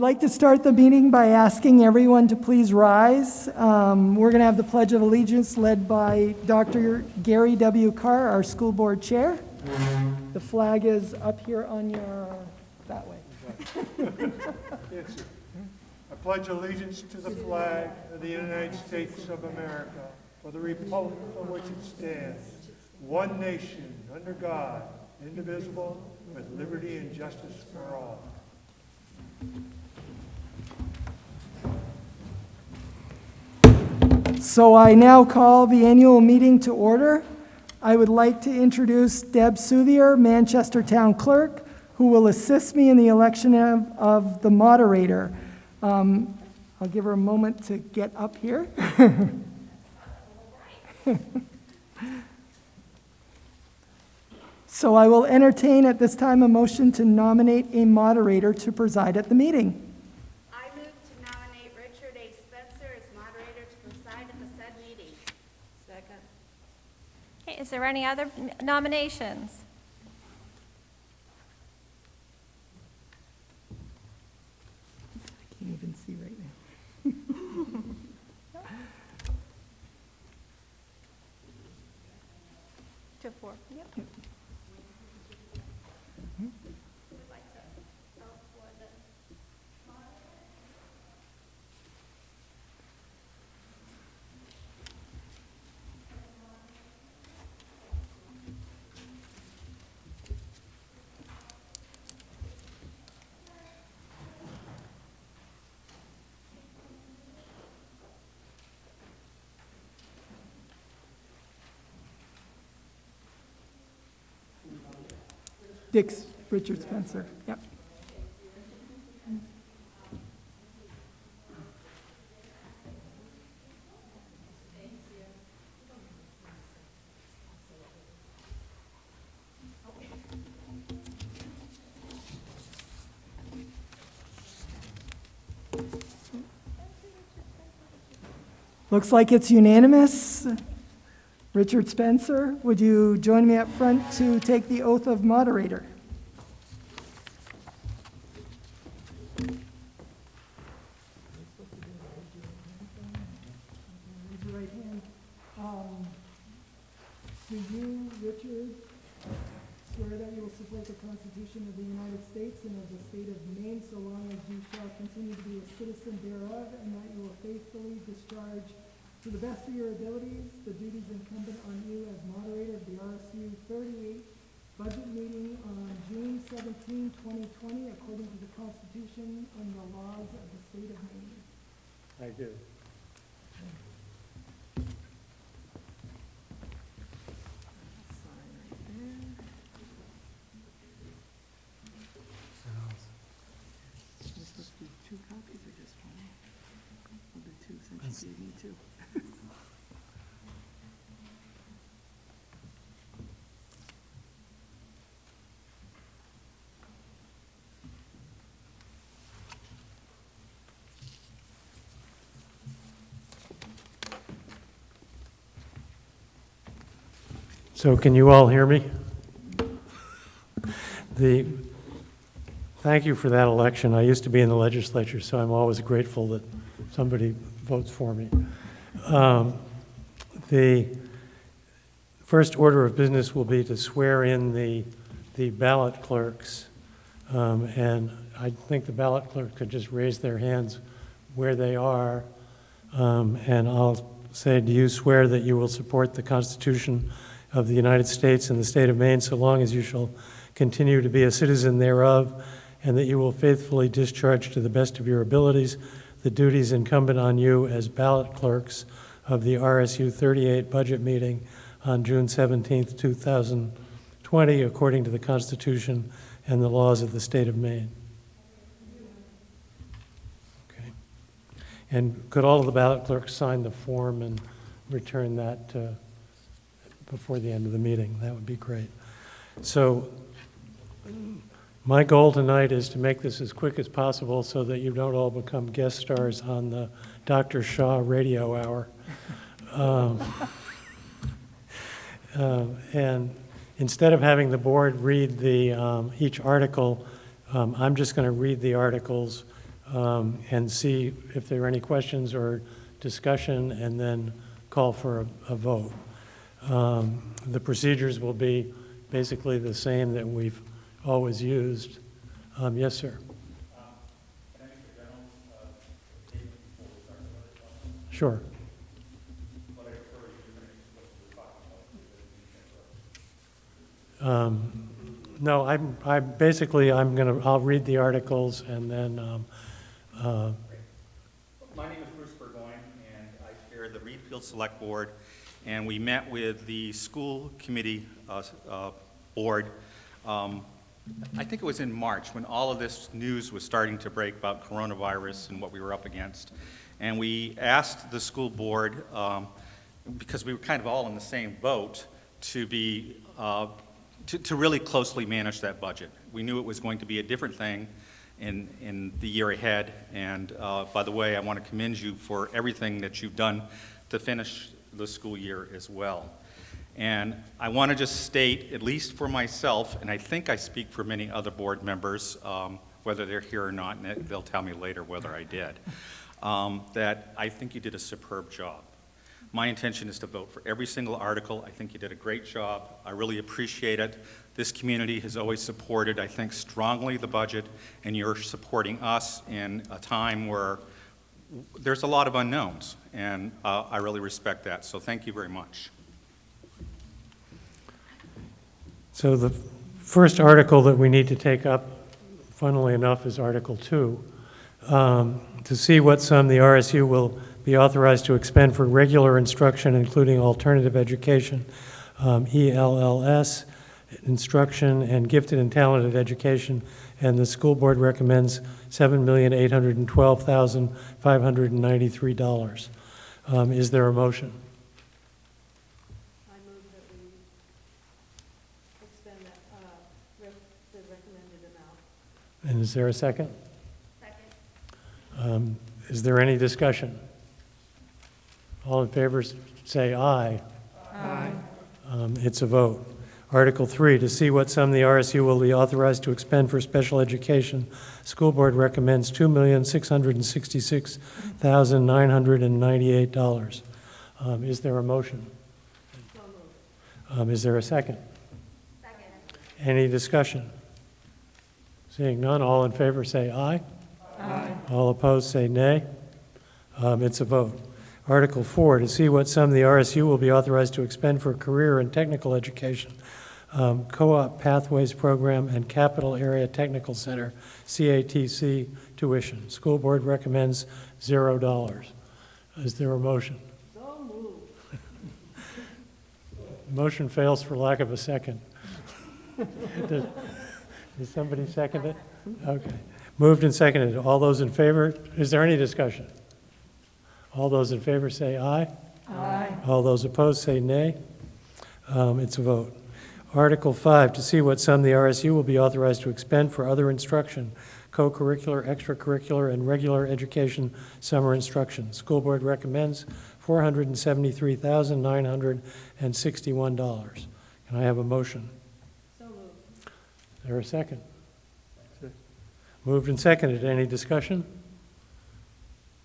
like to start the meeting by asking everyone to please rise. We're going to have the Pledge of Allegiance led by Dr. Gary W. Carr, our school board chair. The flag is up here on your, that way. Yes, sir. I pledge allegiance to the flag of the United States of America, for the republic for which it stands, one nation, under God, indivisible, with liberty and justice for all. So I now call the annual meeting to order. I would like to introduce Deb Southier, Manchester Town Clerk, who will assist me in the election of the moderator. I'll give her a moment to get up here. So I will entertain at this time a motion to nominate a moderator to preside at the meeting. I move to nominate Richard A. Spencer as moderator to preside at the said meeting. Second. Okay, is there any other nominations? I can't even see right now. 2, 4. Yep. Richard Spencer, yep. Looks like it's unanimous. Richard Spencer, would you join me up front to take the oath of moderator? Raise your right hand. Do you, Richard, swear that you will support the Constitution of the United States and of the state of Maine so long as you shall continue to be a citizen thereof, and that you will faithfully discharge to the best of your abilities the duties incumbent on you as moderator of the RSU 38 budget meeting on June 17, 2020, according to the Constitution and the laws of the state of Maine? I do. Supposed to be 2 copies or just 1? I'll do 2 since you gave me 2. So can you all hear me? Thank you for that election. I used to be in the legislature, so I'm always grateful that somebody votes for me. The first order of business will be to swear in the ballot clerks. And I think the ballot clerk could just raise their hands where they are. And I'll say, do you swear that you will support the Constitution of the United States and the state of Maine so long as you shall continue to be a citizen thereof, and that you will faithfully discharge to the best of your abilities the duties incumbent on you as ballot clerks of the RSU 38 budget meeting on June 17th, 2020, according to the Constitution and the laws of the state of Maine? Okay. And could all of the ballot clerks sign the form and return that before the end of the meeting? That would be great. So my goal tonight is to make this as quick as possible so that you don't all become guest stars on the Dr. Shaw radio hour. And instead of having the board read each article, I'm just going to read the articles and see if there are any questions or discussion, and then call for a vote. The procedures will be basically the same that we've always used. Yes, sir. Sure. No, I'll read the articles and then, My name is Bruce Burgoyne, and I chair the Reed Field Select Board, and we met with the school committee board, I think it was in March, when all of this news was starting to break about coronavirus and what we were up against. And we asked the school board, because we were kind of all in the same boat, to be to really closely manage that budget. We knew it was going to be a different thing in the year ahead. And by the way, I want to commend you for everything that you've done to finish the school year as well. And I want to just state, at least for myself, and I think I speak for many other board members, whether they're here or not, and they'll tell me later whether I did, that I think you did a superb job. My intention is to vote for every single article. I think you did a great job. I really appreciate it. This community has always supported, I think, strongly the budget, and you're supporting us in a time where there's a lot of unknowns, and I really respect that. So thank you very much. so the first article that we need to take up, funnily enough, is Article 2. To see what sum the RSU will be authorized to expend for regular instruction, including alternative education, ELLS, instruction, and gifted and talented education, and the school board recommends $7,812,593. Is there a motion? I move that we expend the recommended amount. And is there a second? Second. Is there any discussion? All in favor say aye. Aye. It's a vote. Article 3, to see what sum the RSU will be authorized to expend for special education. School board recommends $2,666,998. Is there a motion? So moved. Is there a second? Second. Any discussion? Seeing none, all in favor say aye. Aye. All opposed say nay. It's a vote. Article 4, to see what sum the RSU will be authorized to expend for career and technical education, co-op pathways program, and capital area technical center, CATC tuition. School board recommends $0. Is there a motion? So moved. Motion fails for lack of a second. Does somebody second it? Okay. Moved and seconded. All those in favor, is there any discussion? All those in favor say aye. Aye. All those opposed say nay. It's a vote. Article 5, to see what sum the RSU will be authorized to expend for other instruction, co-curricular, extracurricular, and regular education summer instruction. School board recommends $473,961. Can I have a motion? So moved. Is there a second? Moved and seconded. Any discussion?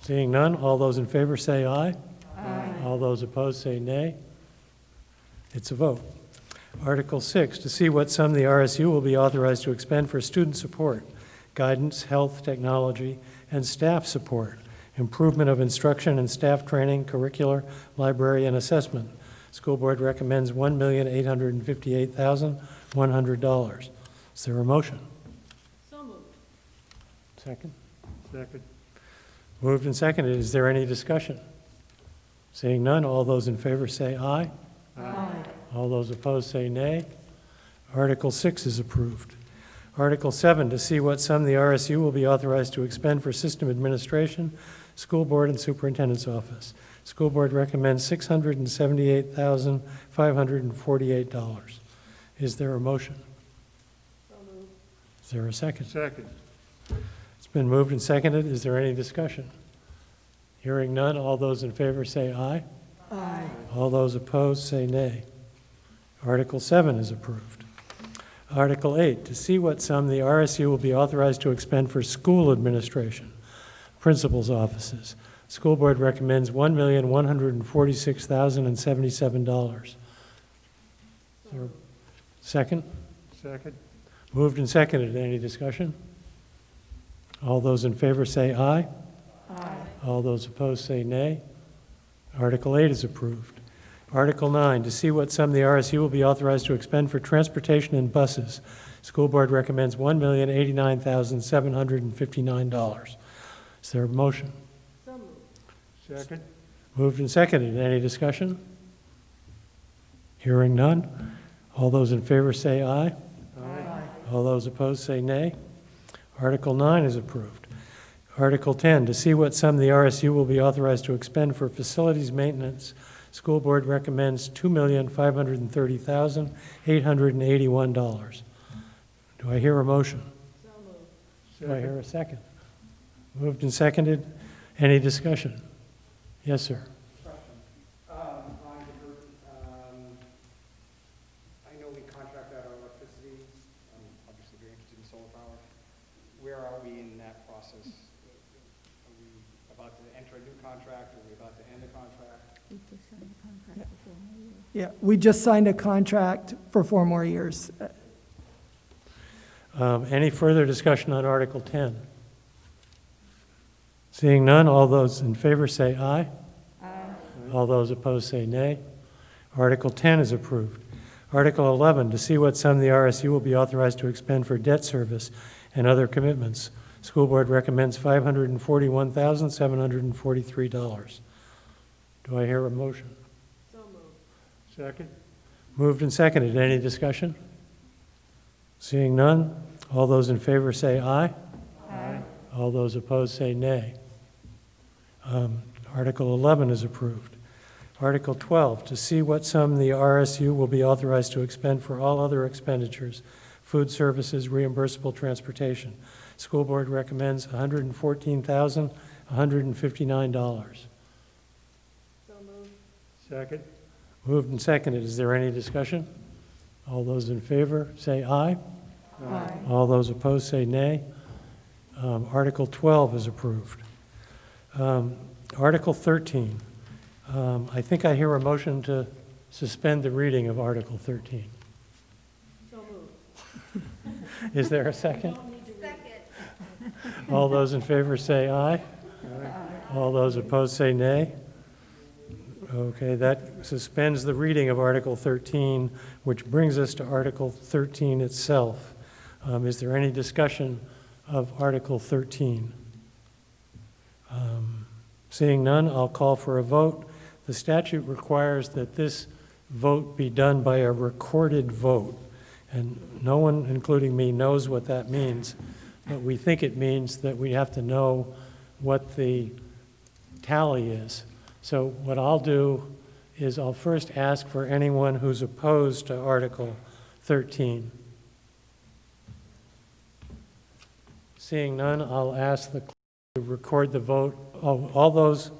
Seeing none, all those in favor say aye. Aye. All those opposed say nay. It's a vote. Article 6, to see what sum the RSU will be authorized to expend for student support, guidance, health, technology, and staff support, improvement of instruction and staff training, curricular, library, and assessment. School board recommends $1,858,100. Is there a motion? So moved. Second? Second. Moved and seconded. Is there any discussion? Seeing none, all those in favor say aye. Aye. All those opposed say nay. Article 6 is approved. Article 7, to see what sum the RSU will be authorized to expend for system administration, school board, and superintendent's office. School board recommends $678,548. Is there a motion? So moved. Is there a second? Second. It's been moved and seconded. Is there any discussion? Hearing none, all those in favor say aye. Aye. All those opposed say nay. Article 7 is approved. Article 8, to see what sum the RSU will be authorized to expend for school administration, principal's offices. School board recommends $1,146,077. Is there a second? Second. Moved and seconded. Any discussion? All those in favor say aye. Aye. All those opposed say nay. Article 8 is approved. Article 9, to see what sum the RSU will be authorized to expend for transportation and buses. School board recommends $1,089,759. Is there a motion? So moved. Second. Moved and seconded. Any discussion? Hearing none. All those in favor say aye. Aye. All those opposed say nay. Article 9 is approved. Article 10, to see what sum the RSU will be authorized to expend for facilities maintenance. School board recommends $2,530,881. Do I hear a motion? So moved. Do I hear a second? Moved and seconded. Any discussion? Yes, sir. I know we contract out our electricity. I'm obviously very interested in solar power. Where are we in that process? Are we about to enter a new contract? Are we about to end a contract? Yeah, we just signed a contract for 4 more years. Any further discussion on Article 10? Seeing none, all those in favor say aye. Aye. All those opposed say nay. Article 10 is approved. Article 11, to see what sum the RSU will be authorized to expend for debt service and other commitments. School board recommends $541,743. Do I hear a motion? So moved. Second. Moved and seconded. Any discussion? Seeing none, all those in favor say aye. Aye. All those opposed say nay. Article 11 is approved. Article 12, to see what sum the RSU will be authorized to expend for all other expenditures, food services, reimbursable transportation. School board recommends $114,159. So moved. Second. Moved and seconded. Is there any discussion? All those in favor say aye. Aye. All those opposed say nay. Article 12 is approved. Article 13. I think I hear a motion to suspend the reading of Article 13. So moved. Is there a second? Second. All those in favor say aye. All those opposed say nay. Okay, that suspends the reading of Article 13, which brings us to Article 13 itself. Is there any discussion of Article 13? Seeing none, I'll call for a vote. The statute requires that this vote be done by a recorded vote, and no one, including me, knows what that means, but we think it means that we have to know what the tally is. So what I'll do is I'll first ask for anyone who's opposed to Article 13. Seeing none, I'll ask the clerk to record the vote. All those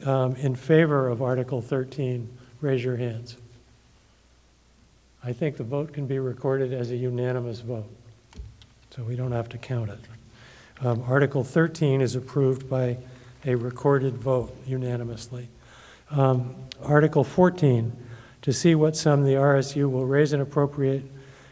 in favor of Article 13, raise your hands. I think the vote can be recorded as a unanimous vote, so we don't have to count it. Article 13 is approved by a recorded vote unanimously. Article 14, to see what sum the RSU will raise and appropriate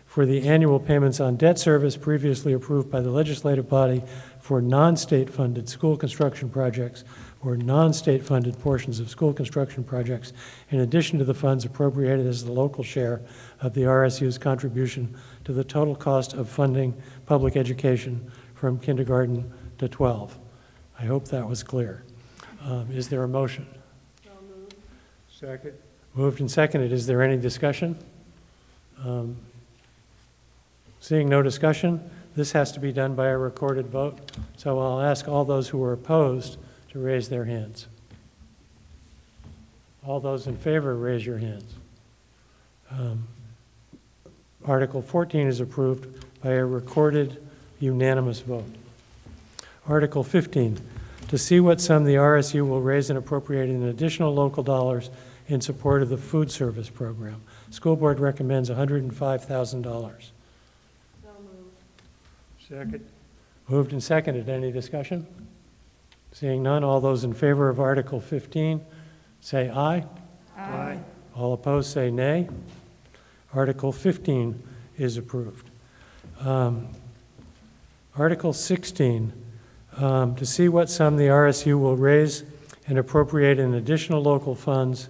for the annual payments on debt service previously approved by the legislative body for non-state funded school construction projects or non-state funded portions of school construction projects, in addition to the funds appropriated as the local share of the RSU's contribution to the total cost of funding public education from kindergarten to 12. I hope that was clear. Is there a motion? So moved. Second. Moved and seconded. Is there any discussion? Seeing no discussion, this has to be done by a recorded vote. So I'll ask all those who are opposed to raise their hands. All those in favor, raise your hands. Article 14 is approved by a recorded unanimous vote. Article 15, to see what sum the RSU will raise and appropriate in additional local dollars in support of the food service program. School board recommends $105,000. So moved. Second. Moved and seconded. Any discussion? Seeing none, all those in favor of Article 15, say aye. Aye. All opposed, say nay. Article 15 is approved. Article 16, to see what sum the RSU will raise and appropriate in additional local funds,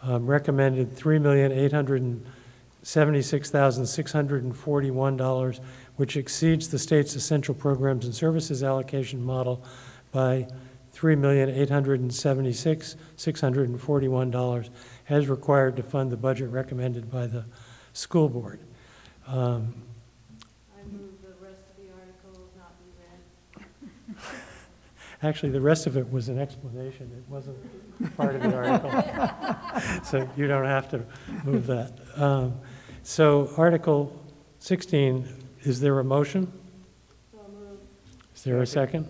recommended $3,876,641, which exceeds the state's essential programs and services allocation model by $3,876,641 as required to fund the budget recommended by the school board. I move the rest of the article not be read. Actually, the rest of it was an explanation. It wasn't part of the article. So you don't have to move that. So Article 16, is there a motion? So moved. Is there a second?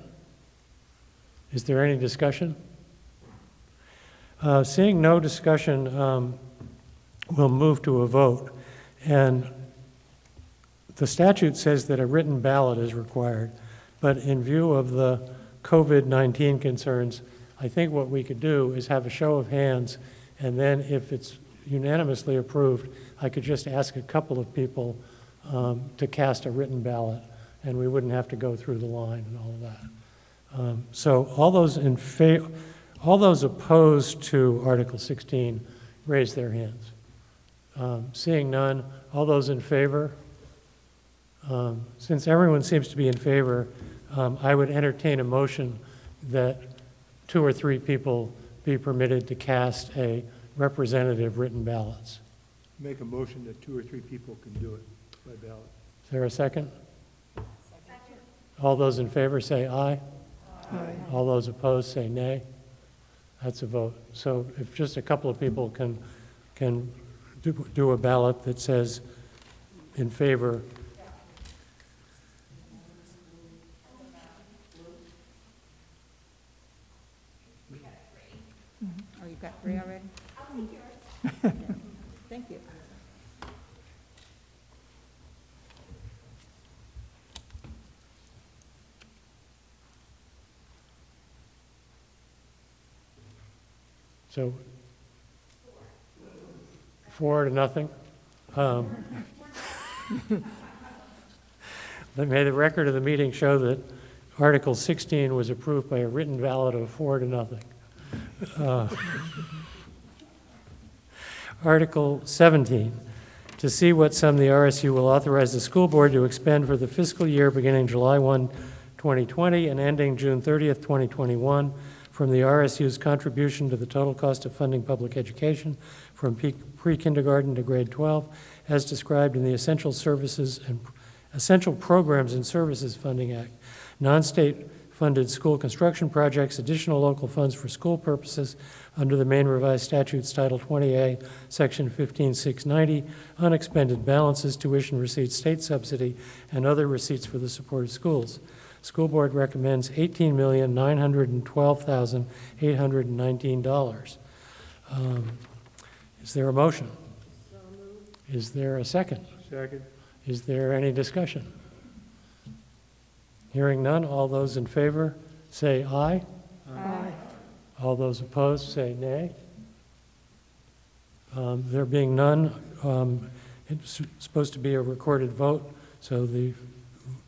Is there any discussion? Seeing no discussion, we'll move to a vote. And the statute says that a written ballot is required, but in view of the COVID-19 concerns, I think what we could do is have a show of hands, and then if it's unanimously approved, I could just ask a couple of people to cast a written ballot, and we wouldn't have to go through the line and all of that. So all those opposed to Article 16, raise their hands. Seeing none, all those in favor? Since everyone seems to be in favor, I would entertain a motion that 2 or 3 people be permitted to cast a representative written ballots. Make a motion that 2 or 3 people can do it by ballot. Is there a second? Second. All those in favor say aye. Aye. All those opposed say nay. That's a vote. So if just a couple of people can do a ballot that says in favor. Oh, you've got 3 already? I'll take yours. Thank you. So 4-0. May the record of the meeting show that Article 16 was approved by a written ballot of 4-0. Article 17, to see what sum the RSU will authorize the school board to expend for the fiscal year beginning July 1, 2020 and ending June 30th, 2021, from the RSU's contribution to the total cost of funding public education from pre-kindergarten to grade 12, as described in the Essential Programs and Services Funding Act, non-state funded school construction projects, additional local funds for school purposes under the Maine Revised Statutes Title 20A, Section 15690, unexpended balances, tuition receipts, state subsidy, and other receipts for the support of schools. School board recommends $18,912,819. Is there a motion? So moved. Is there a second? Second. Is there any discussion? Hearing none, all those in favor say aye. Aye. All those opposed say nay. There being none, it's supposed to be a recorded vote, so the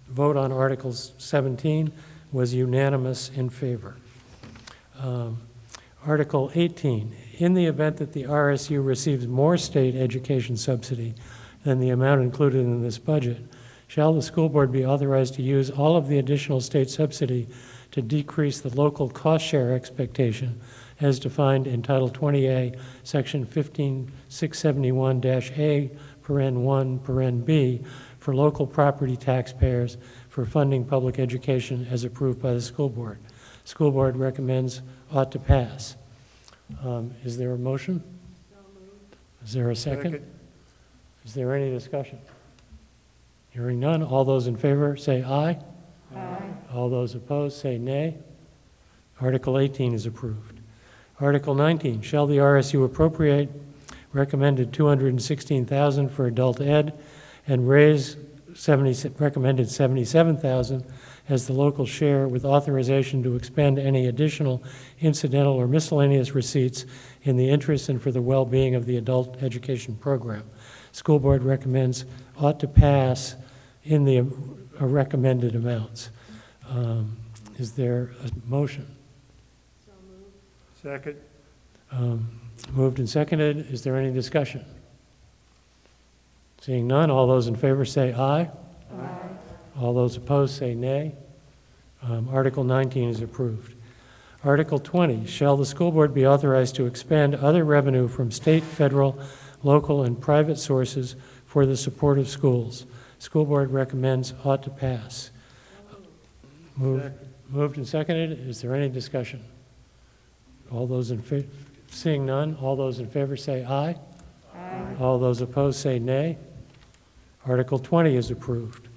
vote on Article 17 was unanimous in favor. Article 18, in the event that the RSU receives more state education subsidy than the amount included in this budget, shall the school board be authorized to use all of the additional state subsidy to decrease the local cost share expectation as defined in Title 20A, Section 15671-A, paren 1, paren B, for local property taxpayers for funding public education as approved by the school board. School board recommends ought to pass. Is there a motion? So moved. Is there a second? Is there any discussion? Hearing none, all those in favor say aye. Aye. All those opposed say nay. Article 18 is approved. Article 19, shall the RSU appropriate recommended $216,000 for adult ed and raise recommended $77,000 as the local share with authorization to expend any additional incidental or miscellaneous receipts in the interest and for the well-being of the adult education program. School board recommends ought to pass in the recommended amounts. Is there a motion? So moved. Second. Moved and seconded. Is there any discussion? Seeing none, all those in favor say aye. Aye. All those opposed say nay. Article 19 is approved. Article 20, shall the school board be authorized to expend other revenue from state, federal, local, and private sources for the support of schools? School board recommends ought to pass. Moved and seconded. Is there any discussion? All those in favor, seeing none, all those in favor say aye. Aye. All those opposed say nay. Article 20 is approved.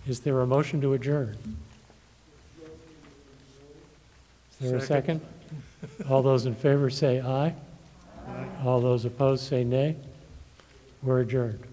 Is there a motion to adjourn? Is there a second? All those in favor say aye. All those opposed say nay. We're adjourned.